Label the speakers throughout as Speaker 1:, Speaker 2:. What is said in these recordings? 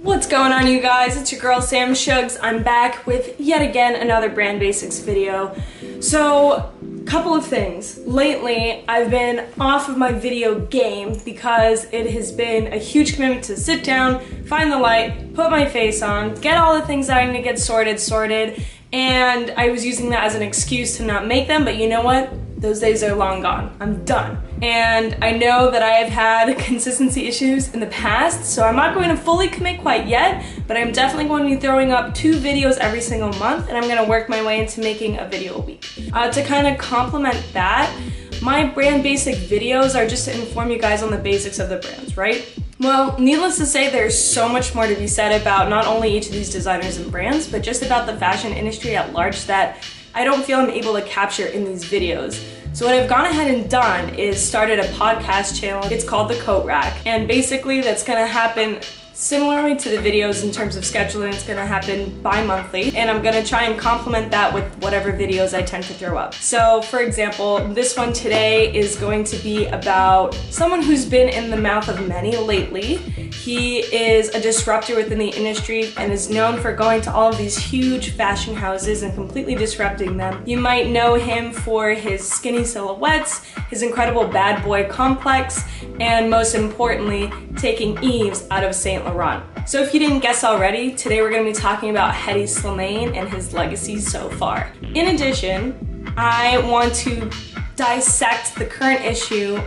Speaker 1: What's going on, you guys? It's your girl Sam Shugs. I'm back with yet again another brand basics video. So, couple of things. Lately, I've been off of my video game because it has been a huge commitment to sit down, find the light, put my face on, get all the things that I need to get sorted, and I was using that as an excuse to not make them, but you know what? Those days are long gone. I'm done. And I know that I have had consistency issues in the past, so I'm not going to fully commit quite yet, but I'm definitely going to be throwing up 2 videos every single month, and I'm gonna work my way into making a video a week. To kind of complement that, my brand basic videos are just to inform you guys on the basics of the brands, right? Well, needless to say, there's so much more to be said about not only each of these designers and brands, but just about the fashion industry at large that I don't feel I'm able to capture in these videos. So what I've gone ahead and done is started a podcast channel. It's called The Coat Rack, and basically that's gonna happen similarly to the videos in terms of scheduling. It's gonna happen bi-monthly, and I'm gonna try and complement that with whatever videos I tend to throw up. So for example, this one today is going to be about someone who's been in the mouth of many lately. He is a disruptor within the industry and is known for going to all of these huge fashion houses and completely disrupting them. You might know him for his skinny silhouettes, his incredible bad boy complex, and most importantly, taking Eves out of Saint Laurent. So if you didn't guess already, today we're going to be talking about Hedi Slimane and his legacy so far. In addition, I want to dissect the current issue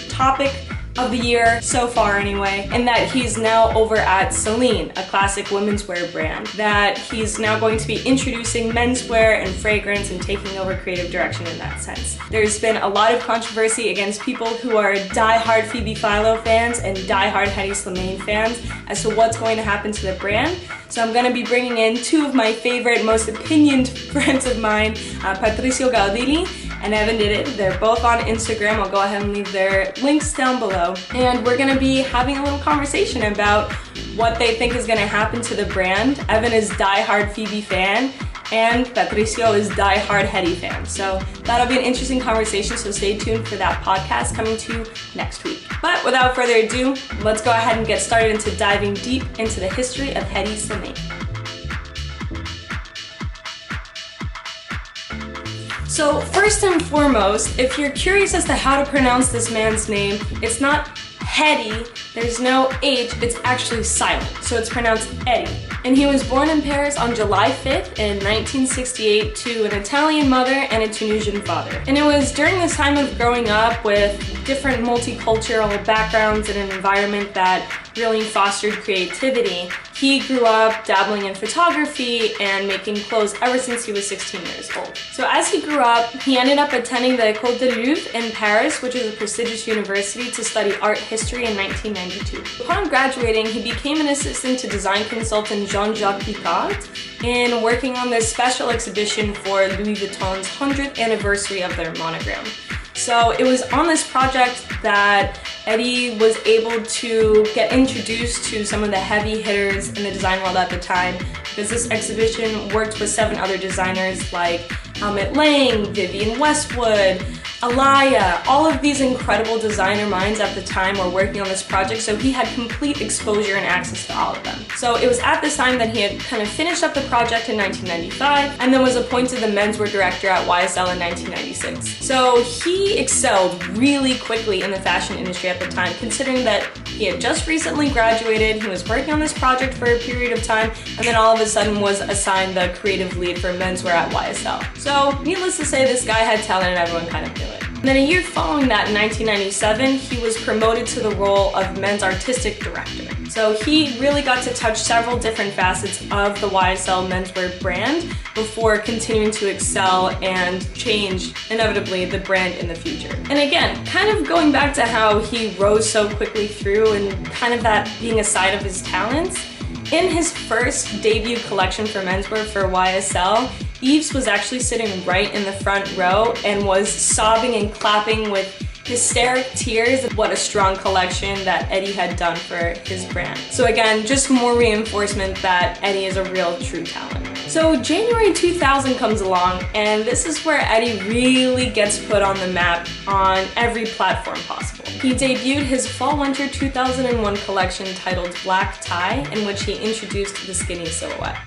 Speaker 1: topic of the year so far anyway, and that he's now over at Celine, a classic women's wear brand, that he's now going to be introducing menswear and fragrance and taking over creative direction in that sense. There's been a lot of controversy against people who are die-hard Phoebe Philo fans and die-hard Hedi Slimane fans as to what's going to happen to the brand. So I'm going to be bringing in 2 of my favorite, most opinioned friends of mine, Patricio and Evan did it. They're both on Instagram. I'll go ahead and leave their links down below. And we're gonna be having a little conversation about what they think is gonna happen to the brand. Evan is die-hard Phoebe fan, and Patricio is die-hard Hedi fan. So that'll be an interesting conversation, so stay tuned for that podcast coming to you next week. But without further ado, let's go ahead and get started into diving deep into the history of Hedi Slimane. So first and foremost, if you're curious as to how to pronounce this man's name, it's not Hedi, there's no H, it's actually silent, so it's pronounced Eddie. And he was born in Paris on July 5th in 1968 to an Italian mother and a Tunisian father. And it was during this time of growing up with different multicultural backgrounds in an environment that really fostered creativity. He grew up dabbling in photography and making clothes ever since he was 16 years old. So as he grew up, he ended up attending the École de Louvre in Paris, which is a prestigious university, to study art history in 1992. Upon graduating, he became an assistant to design consultant Jean-Jacques Picard in working on this special exhibition for Louis Vuitton's 100th anniversary of their monogram. So it was on this project that Eddie was able to get introduced to some of the heavy hitters in the design world at the time, because this exhibition worked with 7 other designers like Almut Lang, Vivienne Westwood, Alaya. All of these incredible designer minds at the time were working on this project, so he had complete exposure and access to all of them. So it was at this time that he had kind of finished up the project in 1995 and then was appointed the menswear director at YSL in 1996. So he excelled really quickly in the fashion industry at the time, considering that he had just recently graduated, he was working on this project for a period of time, and then all of a sudden was assigned the creative lead for menswear at YSL. So needless to say, this guy had talent and everyone kind of knew it. And then a year following that, in 1997, he was promoted to the role of men's artistic director. So he really got to touch several different facets of the YSL menswear brand before continuing to excel and change, inevitably, the brand in the future. And again, kind of going back to how he rose so quickly through and kind of that being a side of his talents, in his first debut collection for menswear for YSL, Eves was actually sitting right in the front row and was sobbing and clapping with hysteric tears. What a strong collection that Eddie had done for his brand. So again, just more reinforcement that Eddie is a real true talent. So January 2000 comes along, and this is where Hedi really gets put on the map on every platform possible. He debuted his Fall/Winter 2001 collection titled Black Tie, in which he introduced the skinny silhouette.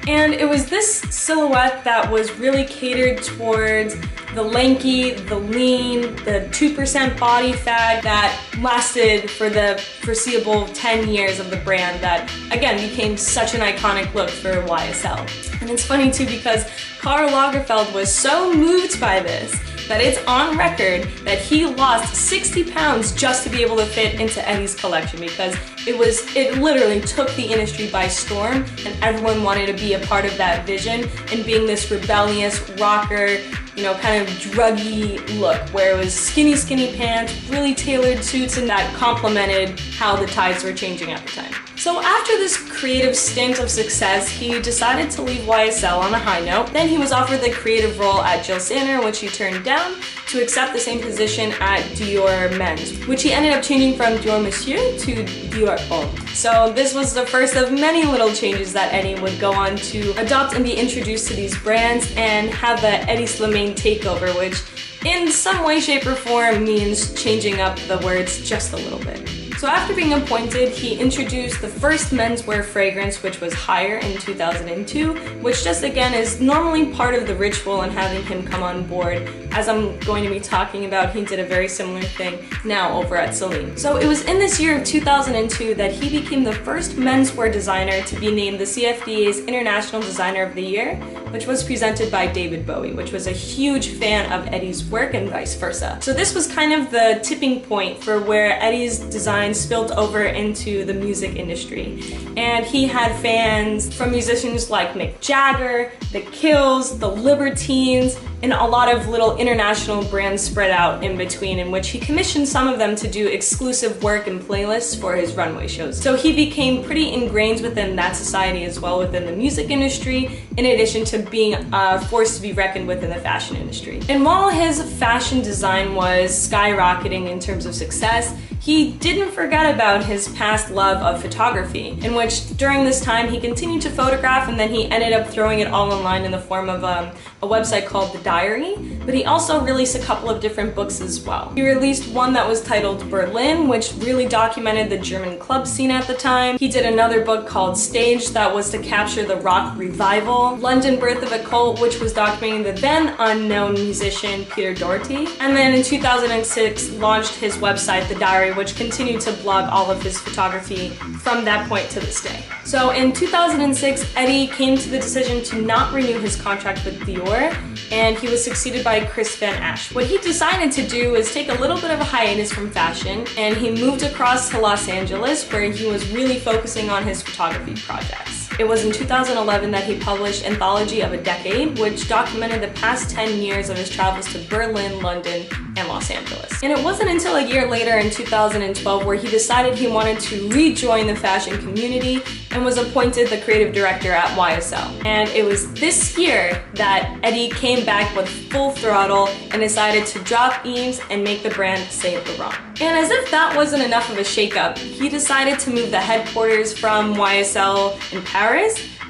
Speaker 1: And it was this silhouette that was really catered towards the lanky, the lean, the 2% body fat that lasted for the foreseeable 10 years of the brand that, again, became such an iconic look for YSL. And it's funny too because Karl Lagerfeld was so moved by this that it's on record that he lost 60 pounds just to be able to fit into Hedi's collection, because it literally took the industry by storm, and everyone wanted to be a part of that vision and being this rebellious rocker, you know, kind of druggy look where it was skinny pants, really tailored suits, and that complemented how the tides were changing at the time. So after this creative stint of success, he decided to leave YSL on a high note. Then he was offered the creative role at Jill Sander, which he turned down, to accept the same position at Dior Men's, which he ended up changing from Dior Monsieur to Dior Homme. So this was the first of many little changes that Hedi would go on to adopt and be introduced to these brands and have the Hedi Slimane takeover, which in some way, shape, or form means changing up the words just a little bit. So after being appointed, he introduced the first menswear fragrance, which was Higher in 2002, which just again is normally part of the ritual and having him come on board. As I'm going to be talking about, he did a very similar thing now over at Celine. So it was in this year of 2002 that he became the first menswear designer to be named the CFDA's International Designer of the Year, which was presented by David Bowie, which was a huge fan of Hedi's work and vice versa. So this was kind of the tipping point for where Hedi's design spilled over into the music industry. And he had fans from musicians like Mick Jagger, The Kills, The Libertines, and a lot of little international brands spread out in between, in which he commissioned some of them to do exclusive work and playlists for his runway shows. So he became pretty ingrained within that society as well within the music industry, in addition to being a force to be reckoned with in the fashion industry. And while his fashion design was skyrocketing in terms of success, he didn't forget about his past love of photography, in which during this time he continued to photograph, and then he ended up throwing it all online in the form of a website called The Diary, but he also released a couple of different books as well. He released one that was titled Berlin, which really documented the German club scene at the time. He did another book called Stage that was to capture the rock revival. London Birth of a Cult, which was documenting the then unknown musician Peter Doherty. And then in 2006 launched his website The Diary, which continued to blog all of his photography from that point to this day. So in 2006, Hedi came to the decision to not renew his contract with Dior, and he was succeeded by Chris Van Ash. What he decided to do was take a little bit of a hiatus from fashion, and he moved across to Los Angeles, where he was really focusing on his photography projects. It was in 2011 that he published Anthology of a Decade, which documented the past 10 years of his travels to Berlin, London, and Los Angeles. And it wasn't until a year later in 2012 where he decided he wanted to rejoin the fashion community and was appointed the creative director at YSL. And it was this year that Hedi came back with full throttle and decided to drop Eames and make the brand Saint Laurent. And as if that wasn't enough of a shakeup, he decided to move the headquarters from YSL in Paris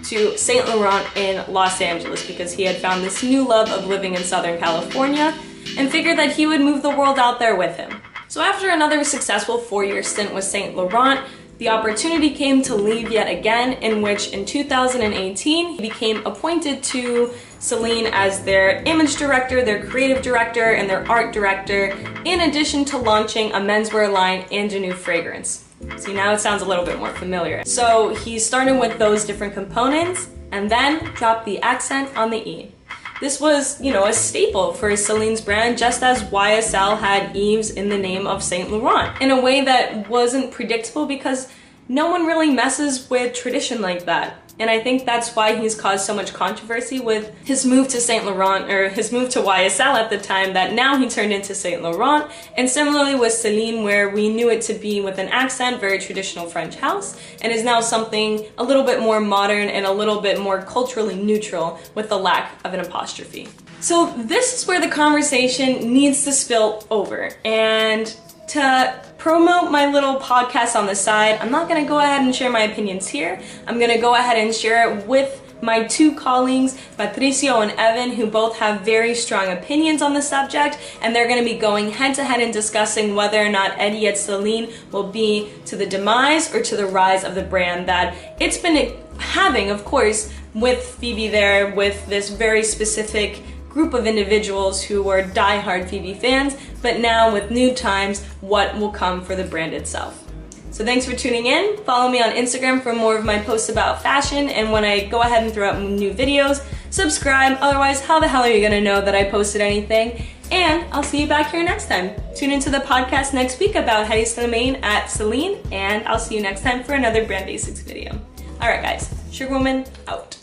Speaker 1: to Saint Laurent in Los Angeles, because he had found this new love of living in Southern California and figured that he would move the world out there with him. So after another successful 4-year stint with Saint Laurent, the opportunity came to leave yet again, in which in 2018 he became appointed to Celine as their image director, their creative director, and their art director, in addition to launching a menswear line and a new fragrance. See, now it sounds a little bit more familiar. So he started with those different components and then dropped the accent on the E. This was, you know, a staple for Celine's brand, just as YSL had Yves in the name of Saint Laurent, in a way that wasn't predictable because no one really messes with tradition like that. And I think that's why he's caused so much controversy with his move to Saint Laurent, or his move to YSL at the time, that now he turned into Saint Laurent. And similarly with Celine, where we knew it to be with an accent, very traditional French house, and is now something a little bit more modern and a little bit more culturally neutral with the lack of an apostrophe. So this is where the conversation needs to spill over. And to promote my little podcast on the side, I'm not gonna go ahead and share my opinions here. I'm gonna go ahead and share it with my two colleagues, Patricio and Evan, who both have very strong opinions on the subject, and they're gonna be going head to head and discussing whether or not Hedi and Celine will be to the demise or to the rise of the brand that it's been having, of course, with Phoebe there, with this very specific group of individuals who were diehard Phoebe fans, but now with new times, what will come for the brand itself. So thanks for tuning in. Follow me on Instagram for more of my posts about fashion, and when I go ahead and throw out new videos, subscribe. Otherwise, how the hell are you gonna know that I posted anything? And I'll see you back here next time. Tune into the podcast next week about Hedi Slimane at Celine, and I'll see you next time for another Brand Basics video. All right, guys, Sugarwoman out.